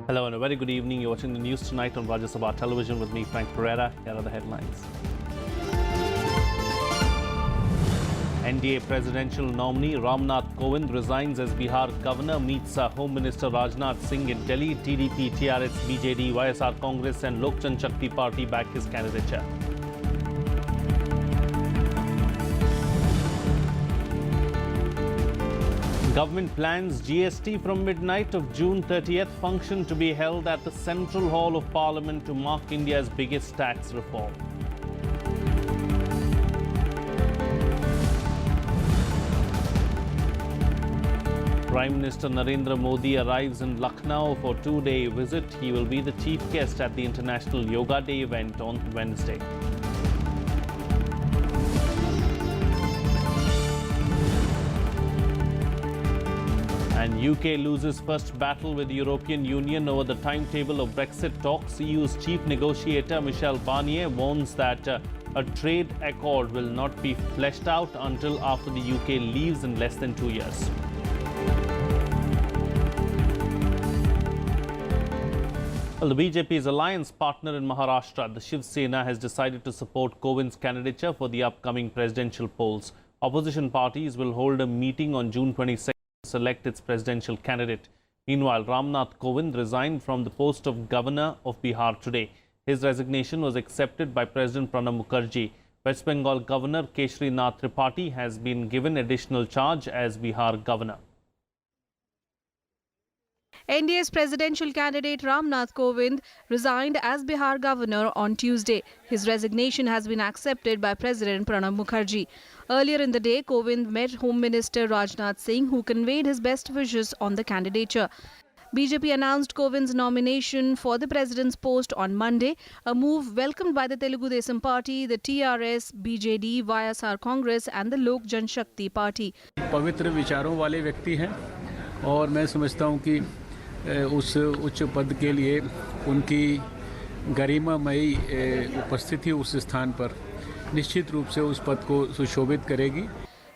Hello and a very good evening. You're watching the news tonight on Rajya Sabha television with me, Frank Pereira. Here are the headlines. NDA presidential nominee Nath Kovind resigns as Bihar governor, meets Home Minister Rajnath Singh in Delhi. TDP, TRS, BJD, YSR Congress and Lok Janshakti Party back his candidature. Government plans GST from midnight of June 30th function to be held at the Central Hall of Parliament to mark India's biggest tax reform. Prime Minister Narendra Modi arrives in Lucknow for a two-day visit. He will be the chief guest at the International Yoga Day event on Wednesday. And UK loses first battle with the European Union over the timetable of Brexit talks. EU's chief negotiator Michel Barnier warns that a trade accord will not be fleshed out until after the UK leaves in less than 2 years. Well, the BJP's alliance partner in Maharashtra, the Shiv Sena, has decided to support Kovind's candidature for the upcoming presidential polls. Opposition parties will hold a meeting on June 22nd. Select its presidential candidate. Meanwhile, Nath Kovind resigned from the post of governor of Bihar today. His resignation was accepted by President Pranab Mukherjee. West Bengal Governor Keshri Nath Tripathi has been given additional charge as Bihar governor. NDA's presidential candidate Nath Kovind resigned as Bihar governor on Tuesday. His resignation has been accepted by President Pranab Mukherjee. Earlier in the day, Kovind met Home Minister Rajnath Singh, who conveyed his best wishes on the candidature. BJP announced Kovind's nomination for the president's post on Monday, a move welcomed by the Telugu Desam Party, the TRS, BJD, YSR Congress and the Lok Janshakti Party. पवित्र विचारों वाले व्यक्ति हैं और मैं समझता हूं कि उस उच्च पद के लिए उनकी गरिमामयी उपस्थिति उस स्थान पर निश्चित रूप से उस पद को सुशोभित करेगी.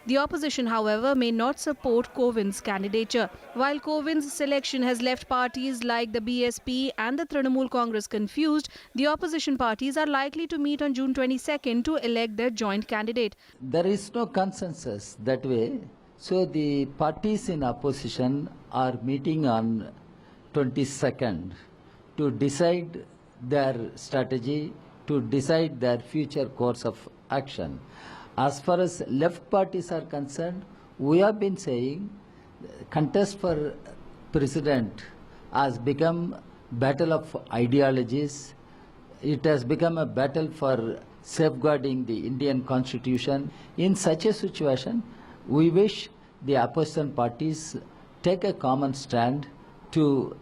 The opposition, however, may not support Kovind's candidature. While Kovind's selection has left parties like the BSP and the Trinamool Congress confused, the opposition parties are likely to meet on June 22nd to elect their joint candidate. There is no consensus that way. So the parties in opposition are meeting on 22nd to decide their strategy, to decide their future course of action. As far as left parties are concerned, we have been saying contest for president has become battle of ideologies. It has become a battle for safeguarding the Indian Constitution. In such a situation, we wish the opposition parties take a common stand to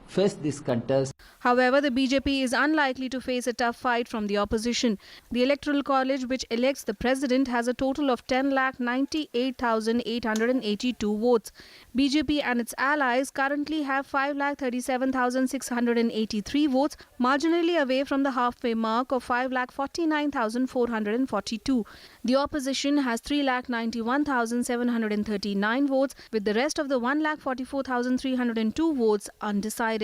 face this contest. However, the BJP is unlikely to face a tough fight from the opposition. The Electoral College, which elects the president, has a total of 10,98,882 votes. BJP and its allies currently have 5,37,683 votes, marginally away from the halfway mark of 5,49,442. The opposition has 3,91,739 votes, with the rest of the 1,44,302 votes undecided.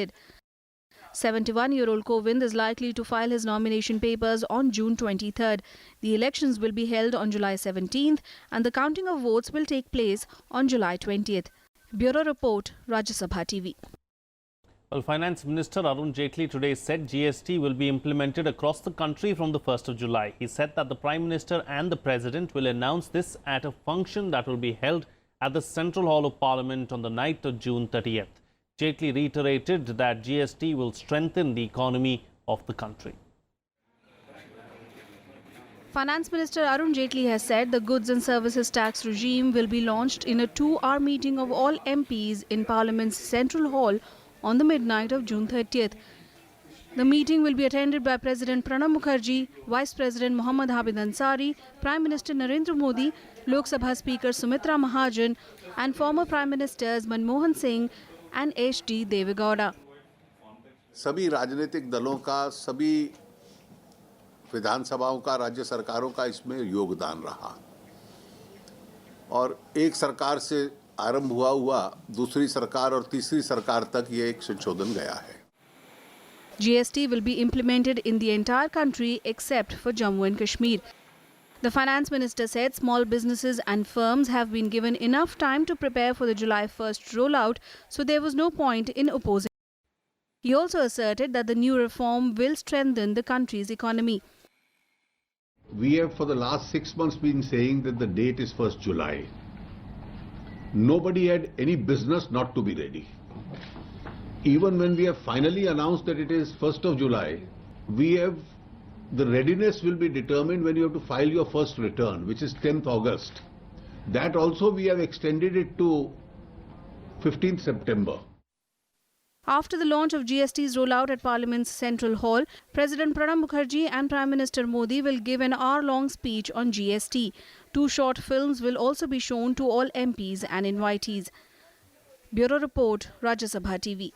71-year-old Kovind is likely to file his nomination papers on June 23rd. The elections will be held on July 17th and the counting of votes will take place on July 20th. Bureau Report, Rajya Sabha TV. Well, Finance Minister Arun Jaitley today said GST will be implemented across the country from the 1st of July. He said that the Prime Minister and the President will announce this at a function that will be held at the Central Hall of Parliament on the night of June 30th. Jaitley reiterated that GST will strengthen the economy of the country. Finance Minister Arun Jaitley has said the goods and services tax regime will be launched in a 2-hour meeting of all MPs in Parliament's Central Hall on the midnight of June 30th. The meeting will be attended by President Pranab Mukherjee, Vice President Mohammad Habib Ansari, Prime Minister Narendra Modi, Lok Sabha Speaker Sumitra Mahajan and former Prime Ministers Manmohan Singh and H.D. Devegowda. सभी राजनीतिक दलों का, सभी विधानसभाओं का, राज्य सरकारों का इसमें योगदान रहा और एक सरकार से आरंभ हुआ दूसरी सरकार और तीसरी सरकार तक ये एक संशोधन गया है। GST will be implemented in the entire country except for Jammu and Kashmir. The finance minister said small businesses and firms have been given enough time to prepare for the July 1st rollout, so there was no point in opposing. He also asserted that the new reform will strengthen the country's economy. We have for the last 6 months been saying that the date is 1st July. Nobody had any business not to be ready. Even when we have finally announced that it is 1st of July, the readiness will be determined when you have to file your first return, which is 10th August. That also we have extended it to 15th September. After the launch of GST's rollout at Parliament's Central Hall, President Pranab Mukherjee and Prime Minister Modi will give an hour-long speech on GST. 2 short films will also be shown to all MPs and invitees. Bureau Report, Rajya Sabha TV.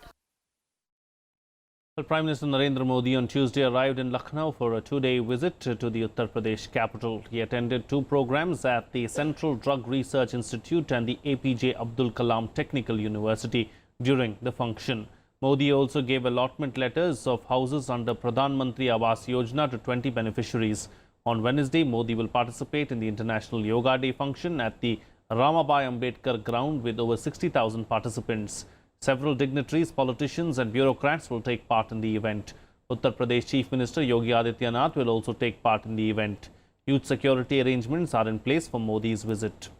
Well, Prime Minister Narendra Modi on Tuesday arrived in Lucknow for a 2-day visit to the Uttar Pradesh capital. He attended 2 programs at the Central Drug Research Institute and the APJ Abdul Kalam Technical University during the function. Modi also gave allotment letters of houses under Pradhan Mantri Awas Yojana to 20 beneficiaries. On Wednesday, Modi will participate in the International Yoga Day function at the Ramabai Ambedkar ground with over 60,000 participants. Several dignitaries, politicians and bureaucrats will take part in the event. Uttar Pradesh Chief Minister Yogi Adityanath will also take part in the event. Huge security arrangements are in place for Modi's visit.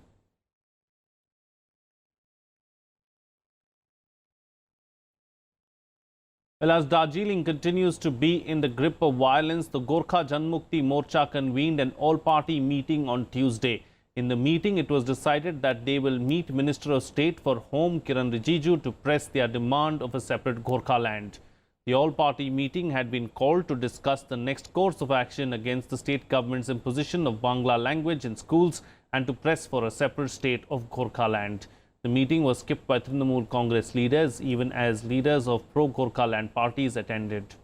Well, as Darjeeling continues to be in the grip of violence, the Gorkha Janmukti Morcha convened an all-party meeting on Tuesday. In the meeting, it was decided that they will meet Minister of State for Home Kiran Rijiju to press their demand of a separate Gorkha land. The all-party meeting had been called to discuss the next course of action against the state government's imposition of Bangla language in schools and to press for a separate state of Gorkha land. The meeting was skipped by Trinamool Congress leaders, even as leaders of pro-Gorkha land parties attended.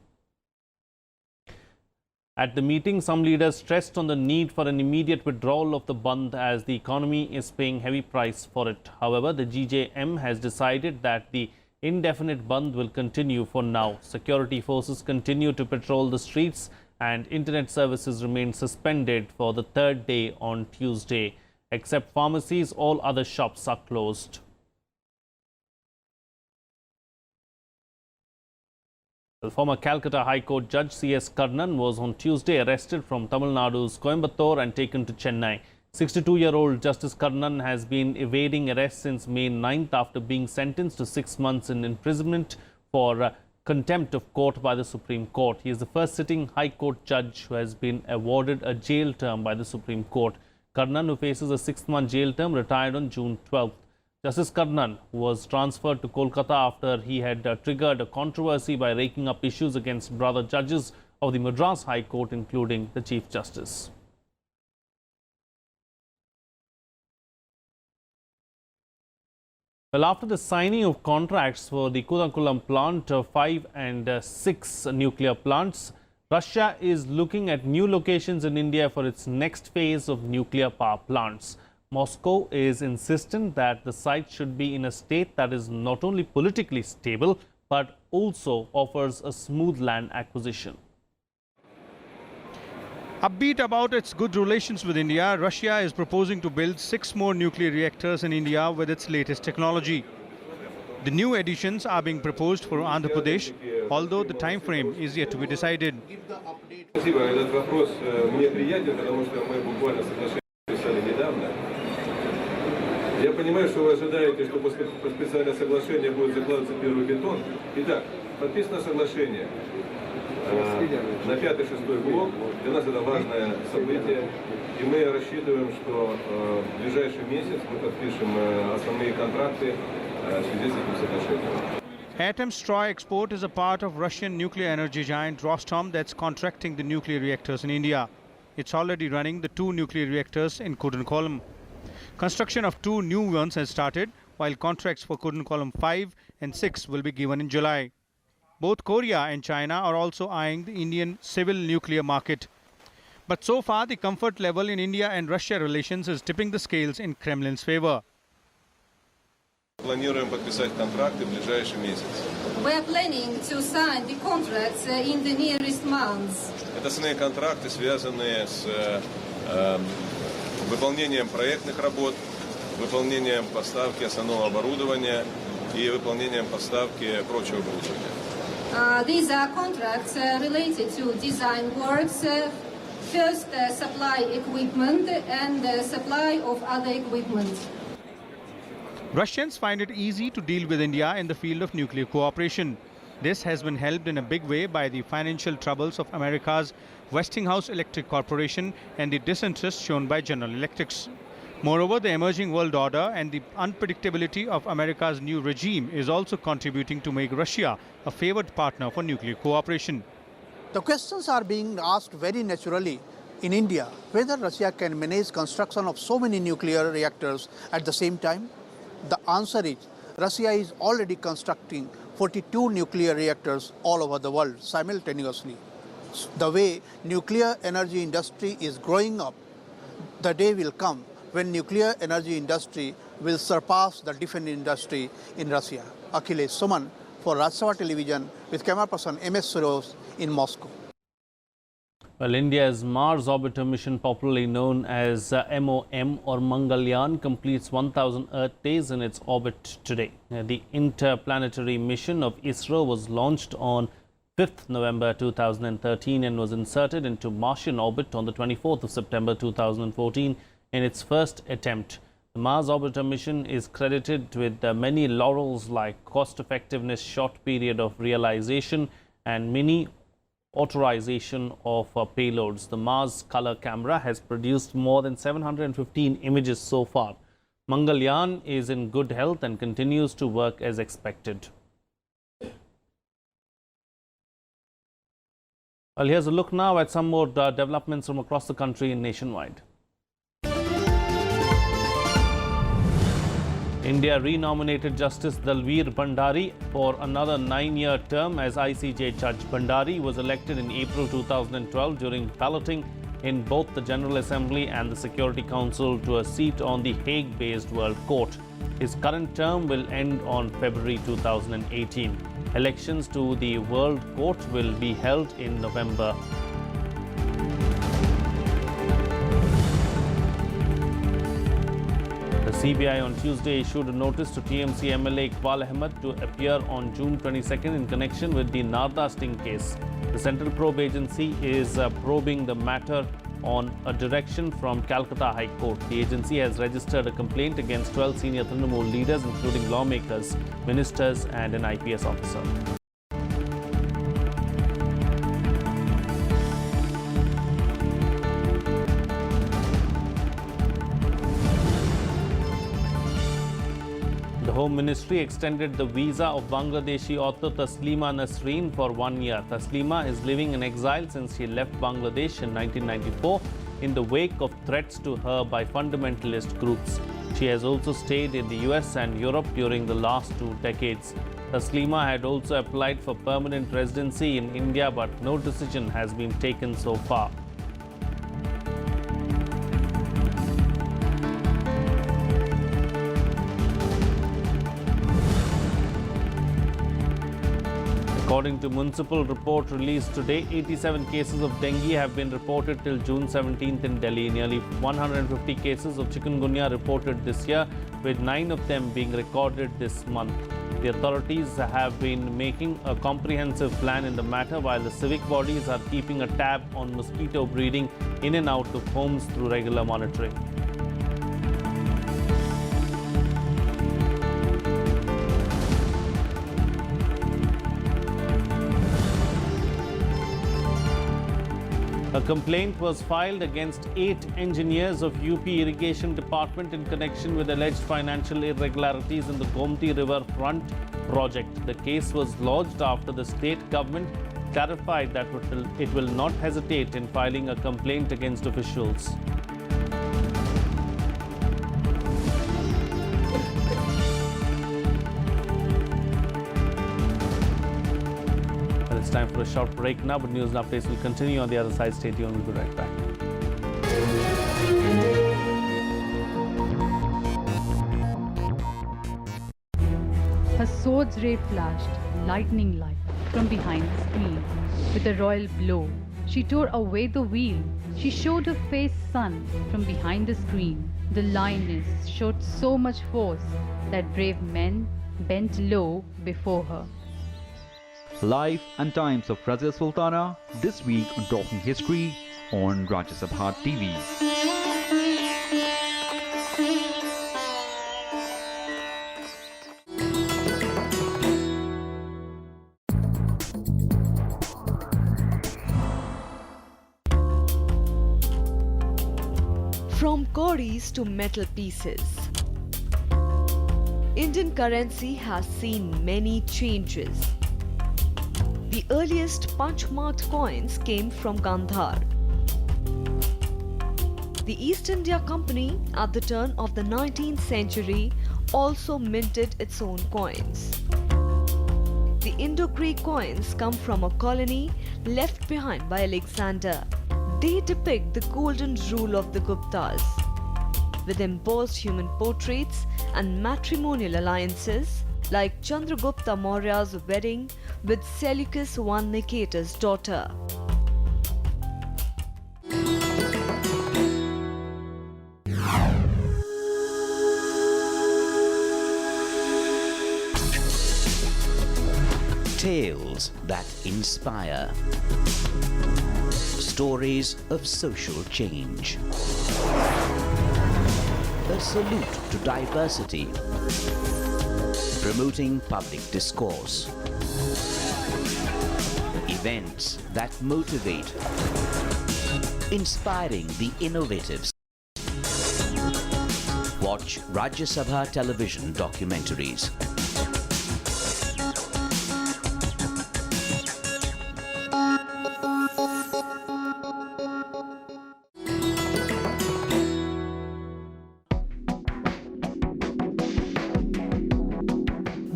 At the meeting, some leaders stressed on the need for an immediate withdrawal of the Bandh as the economy is paying heavy price for it. However, the GJM has decided that the indefinite Bandh will continue for now. Security forces continue to patrol the streets and internet services remain suspended for the 3rd day on Tuesday. Except pharmacies, all other shops are closed. The former Calcutta High Court Judge C.S. Karnan was on Tuesday arrested from Tamil Nadu's Coimbatore and taken to Chennai. 62-year-old Justice Karnan has been evading arrest since May 9th after being sentenced to 6 months in imprisonment for contempt of court by the Supreme Court. He is the first sitting High Court judge who has been awarded a jail term by the Supreme Court. Karnan, who faces a 6-month jail term, retired on June 12th. Justice Karnan was transferred to Kolkata after he had triggered a controversy by raking up issues against brother judges of the Madras High Court, including the Chief Justice. Well, after the signing of contracts for the Kudankulam plant 5 and 6 nuclear plants, Russia is looking at new locations in India for its next phase of nuclear power plants. Moscow is insistent that the site should be in a state that is not only politically stable, but also offers a smooth land acquisition. Upbeat about its good relations with India, Russia is proposing to build 6 more nuclear reactors in India with its latest technology. The new additions are being proposed for Andhra Pradesh, although the time frame is yet to be decided. Я понимаю, что вы ожидаете, что после подписания соглашения будет закладываться первый бетон. Итак, подписано соглашение на 5-6 блок. Для нас это важное событие. И мы рассчитываем, что в ближайший месяц мы подпишем основные контракты в связи с этим соглашением. Atomstroy Export is a part of Russian nuclear energy giant Rostom that's contracting the nuclear reactors in India. It's already running the 2 nuclear reactors in Kudankulam. Construction of 2 new ones has started, while contracts for Kudankulam 5 and 6 will be given in July. Both Korea and China are also eyeing the Indian civil nuclear market. But so far, the comfort level in India and Russia relations is tipping the scales in Kremlin's favor. Планируем подписать контракты в ближайший месяц. We are planning to sign the contracts in the nearest months. Это основные контракты, связанные с выполнением проектных работ, выполнением поставки основного оборудования и выполнением поставки прочего оборудования. These are contracts related to design works, first supply equipment and supply of other equipment. Russians find it easy to deal with India in the field of nuclear cooperation. This has been helped in a big way by the financial troubles of America's Westinghouse Electric Corporation and the disinterest shown by General Electrics. Moreover, the emerging world order and the unpredictability of America's new regime is also contributing to make Russia a favored partner for nuclear cooperation. The questions are being asked very naturally in India, whether Russia can manage construction of so many nuclear reactors at the same time. The answer is Russia is already constructing 42 nuclear reactors all over the world simultaneously. The way nuclear energy industry is growing up, the day will come when nuclear energy industry will surpass the defense industry in Russia. Akhilesh Suman for Rajya Television with camera person MS Suros in Moscow. Well, India's Mars orbiter mission, popularly known as MOM or Mangalyaan, completes 1,000 Earth days in its orbit today. The interplanetary mission of ISRO was launched on 5th November 2013 and was inserted into Martian orbit on the 24th of September 2014 in its first attempt. The Mars orbiter mission is credited with many laurels like cost effectiveness, short period of realization and mini authorization of payloads. The Mars color camera has produced more than 715 images so far. Mangalyaan is in good health and continues to work as expected. Well, here's a look now at some more developments from across the country and nationwide. India renominated Justice Dalveer Bhandari for another 9-year term as ICJ judge. Bhandari was elected in April 2012 during balloting in both the General Assembly and the Security Council to a seat on the Hague-based World Court. His current term will end on February 2018. Elections to the World Court will be held in November. The CBI on Tuesday issued a notice to TMC MLA Iqbal Ahmed to appear on June 22nd in connection with the Narda sting case. The Central Probe Agency is probing the matter on a direction from Calcutta High Court. The agency has registered a complaint against 12 senior Trinamool leaders, including lawmakers, ministers and an IPS officer. The Home Ministry extended the visa of Bangladeshi author Taslima Nasreen for 1 year. Taslima is living in exile since she left Bangladesh in 1994 in the wake of threats to her by fundamentalist groups. She has also stayed in the US and Europe during the last 2 decades. Taslima had also applied for permanent residency in India, but no decision has been taken so far. According to municipal report released today, 87 cases of dengue have been reported till June 17th in Delhi. Nearly 150 cases of chikungunya reported this year, with 9 of them being recorded this month. The authorities have been making a comprehensive plan in the matter, while the civic bodies are keeping a tab on mosquito breeding in and out of homes through regular monitoring. A complaint was filed against 8 engineers of UP Irrigation Department in connection with alleged financial irregularities in the Gomti River Front project. The case was lodged after the state government clarified that it will not hesitate in filing a complaint against officials. It's time for a short break now, but news and updates will continue on the other side. Stay tuned, we'll be right back. Her sword's ray flashed, lightning like from behind the screen. With a royal blow, she tore away the wheel. She showed her face sun from behind the screen. The lioness showed so much force that brave men bent low before her. Life and Times of Rajya Sultana this week on Talking History on Rajya Sabha TV. From cowries to metal pieces, Indian currency has seen many changes. The earliest punch-marked coins came from Gandhar. The East India Company at the turn of the 19th century also minted its own coins. The Indo-Greek coins come from a colony left behind by Alexander. They depict the golden rule of the Guptas, with embossed human portraits and matrimonial alliances like Chandragupta Maurya's wedding with Seleucus I Nicetas' daughter. Tales that inspire. Stories of social change. A salute to diversity. Promoting public discourse. Events that motivate. Inspiring the innovative. Watch Rajya Sabha television documentaries.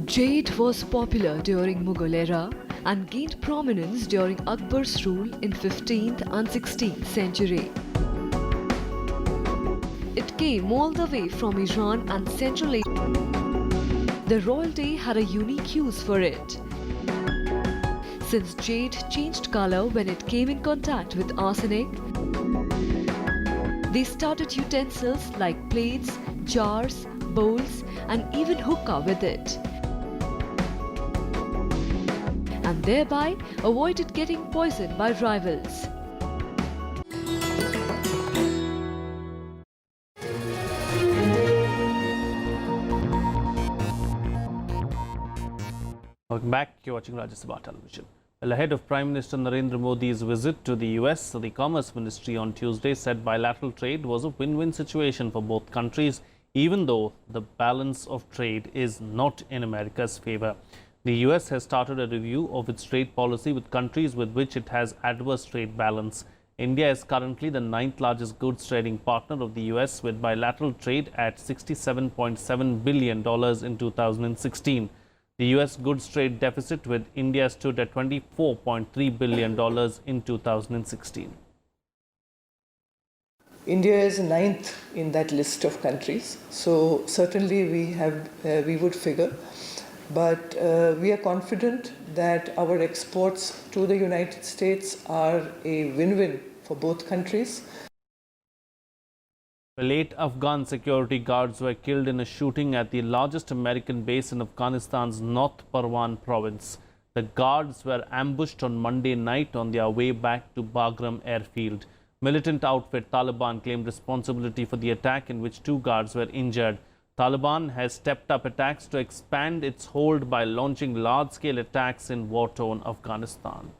Jade was popular during Mughal era and gained prominence during Akbar's rule in 15th and 16th century. It came all the way from Iran and Central Asia. The royalty had a unique use for it. Since jade changed color when it came in contact with arsenic, they started utensils like plates, jars, bowls, and even hookah with it, and thereby avoided getting poisoned by rivals. Welcome back. You're watching Rajya Sabha television. Well, ahead of Prime Minister Narendra Modi's visit to the US, the Commerce Ministry on Tuesday said bilateral trade was a win-win situation for both countries, even though the balance of trade is not in America's favor. The US has started a review of its trade policy with countries with which it has adverse trade balance. India is currently the 9th largest goods trading partner of the US, with bilateral trade at $67.7 billion in 2016. The US goods trade deficit with India stood at $24.3 billion in 2016. India is ninth in that list of countries, so certainly we would figure. But we are confident that our exports to the United States are a win-win for both countries. Well, 8 Afghan security guards were killed in a shooting at the largest American base in Afghanistan's North Parwan province. The guards were ambushed on Monday night on their way back to Bagram airfield. Militant outfit Taliban claimed responsibility for the attack, in which 2 guards were injured. Taliban has stepped up attacks to expand its hold by launching large-scale attacks in war-torn Afghanistan.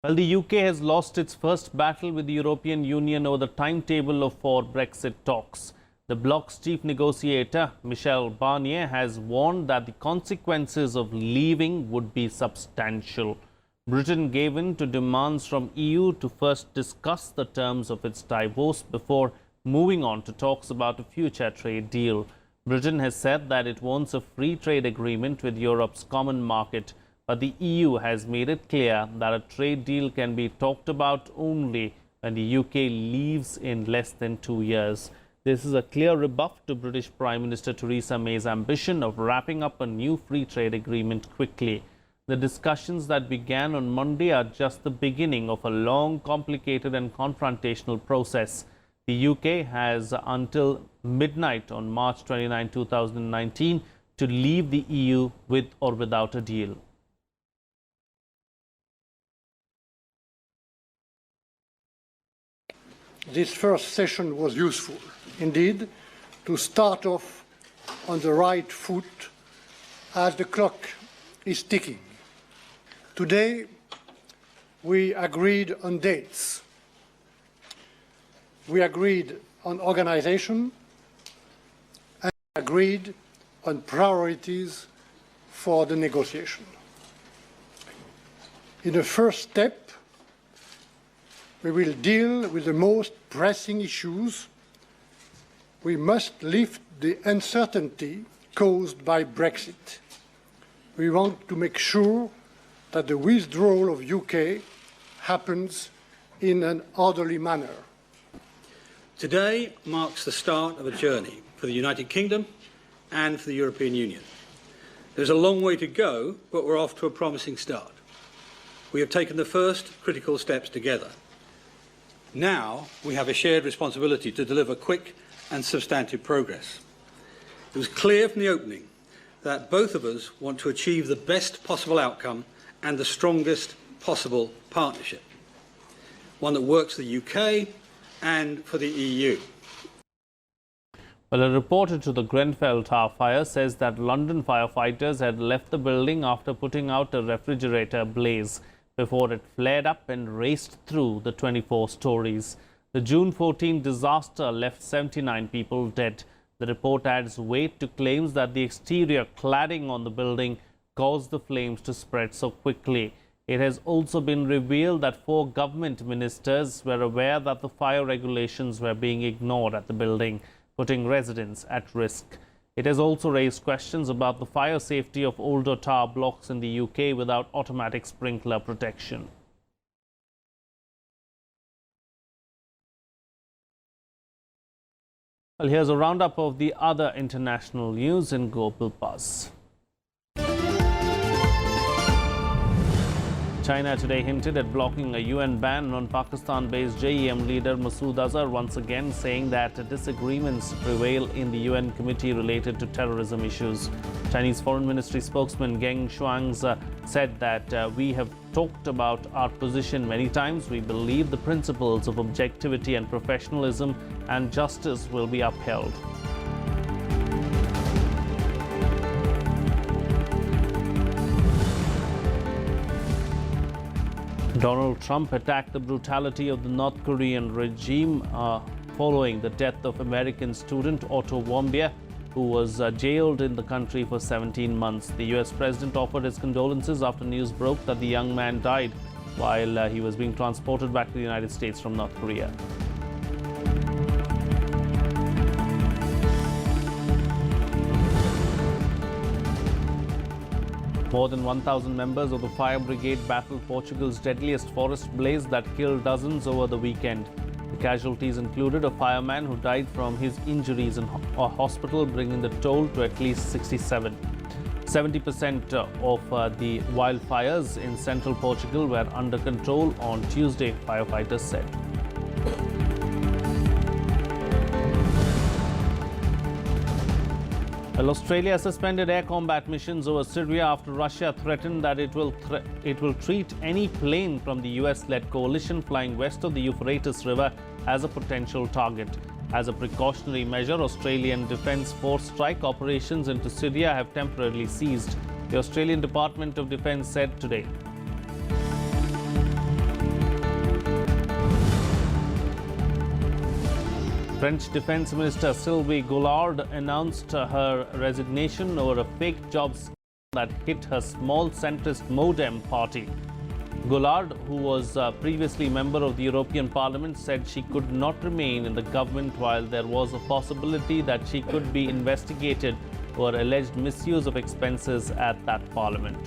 Well, the UK has lost its first battle with the European Union over the timetable for Brexit talks. The bloc's chief negotiator, Michel Barnier, has warned that the consequences of leaving would be substantial. Britain gave in to demands from EU to first discuss the terms of its divorce before moving on to talks about a future trade deal. Britain has said that it wants a free trade agreement with Europe's common market, but the EU has made it clear that a trade deal can be talked about only when the UK leaves in less than 2 years. This is a clear rebuff to British Prime Minister Theresa May's ambition of wrapping up a new free trade agreement quickly. The discussions that began on Monday are just the beginning of a long, complicated and confrontational process. The UK has until midnight on March 29, 2019 to leave the EU with or without a deal. This first session was useful, indeed, to start off on the right foot as the clock is ticking. Today, we agreed on dates. We agreed on organisation and agreed on priorities for the negotiation. In the first step, we will deal with the most pressing issues. We must lift the uncertainty caused by Brexit. We want to make sure that the withdrawal of UK happens in an orderly manner. Today marks the start of a journey for the United Kingdom and for the European Union. There's a long way to go, but we're off to a promising start. We have taken the first critical steps together. Now we have a shared responsibility to deliver quick and substantive progress. It was clear from the opening that both of us want to achieve the best possible outcome and the strongest possible partnership, one that works for the UK and for the EU. Well, a reporter to the Grenfell Tower fire says that London firefighters had left the building after putting out a refrigerator blaze before it flared up and raced through the 24 stories. The June 14 disaster left 79 people dead. The report adds weight to claims that the exterior cladding on the building caused the flames to spread so quickly. It has also been revealed that 4 government ministers were aware that the fire regulations were being ignored at the building, putting residents at risk. It has also raised questions about the fire safety of older tower blocks in the UK without automatic sprinkler protection. Well, here's a roundup of the other international news in Global Buzz. China today hinted at blocking a UN ban on Pakistan-based JEM leader Masood Azhar, once again saying that disagreements prevail in the UN committee related to terrorism issues. Chinese Foreign Ministry spokesman Geng Shuang said that we have talked about our position many times. We believe the principles of objectivity and professionalism and justice will be upheld. Donald Trump attacked the brutality of the North Korean regime following the death of American student Otto Warmbier, who was jailed in the country for 17 months. The US president offered his condolences after news broke that the young man died while he was being transported back to the United States from North Korea. More than 1,000 members of the fire brigade battled Portugal's deadliest forest blaze that killed dozens over the weekend. The casualties included a fireman who died from his injuries in a hospital, bringing the toll to at least 67. 70% of the wildfires in central Portugal were under control on Tuesday, firefighters said. Well, Australia suspended air combat missions over Syria after Russia threatened that it will treat any plane from the US-led coalition flying west of the Euphrates River as a potential target. As a precautionary measure, Australian Defence Force strike operations into Syria have temporarily ceased, the Australian Department of Defence said today. French Defense Minister Sylvie Goulard announced her resignation over a fake job scandal that hit her small centrist Modem party. Goulard, who was previously member of the European Parliament, said she could not remain in the government while there was a possibility that she could be investigated for alleged misuse of expenses at that parliament.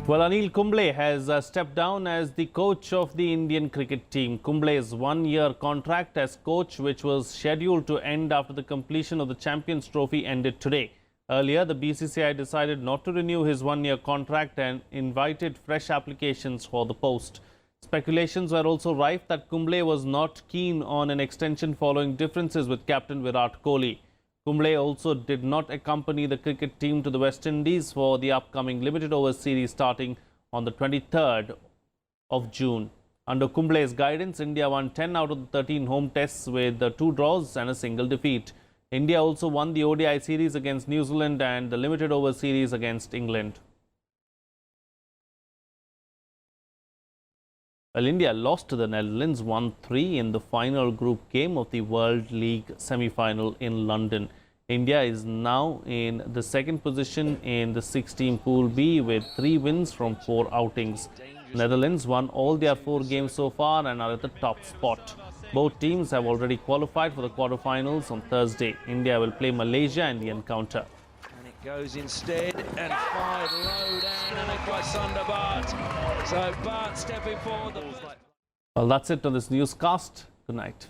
Well, Anil Kumble has stepped down as the coach of the Indian cricket team. Kumble's one-year contract as coach, which was scheduled to end after the completion of the Champions Trophy, ended today. Earlier, the BCCI decided not to renew his one-year contract and invited fresh applications for the post. Speculations were also rife that Kumble was not keen on an extension following differences with captain Virat Kohli. Kumble also did not accompany the cricket team to the West Indies for the upcoming limited overs series starting on the 23rd of June. Under Kumble's guidance, India won 10 out of the 13 home tests with 2 draws and a single defeat. India also won the ODI series against New Zealand and the limited over series against England. Well, India lost to the Netherlands 1-3 in the final group game of the World League semi-final in London. India is now in the second position in the 16 Pool B with 3 wins from 4 outings. Netherlands won all their 4 games so far and are at the top spot. Both teams have already qualified for the quarterfinals on Thursday. India will play Malaysia in the encounter. And it goes instead and fired low down and it by Sunder Bhatt. So Bhatt stepping forward. Well, that's it on this newscast. Good night.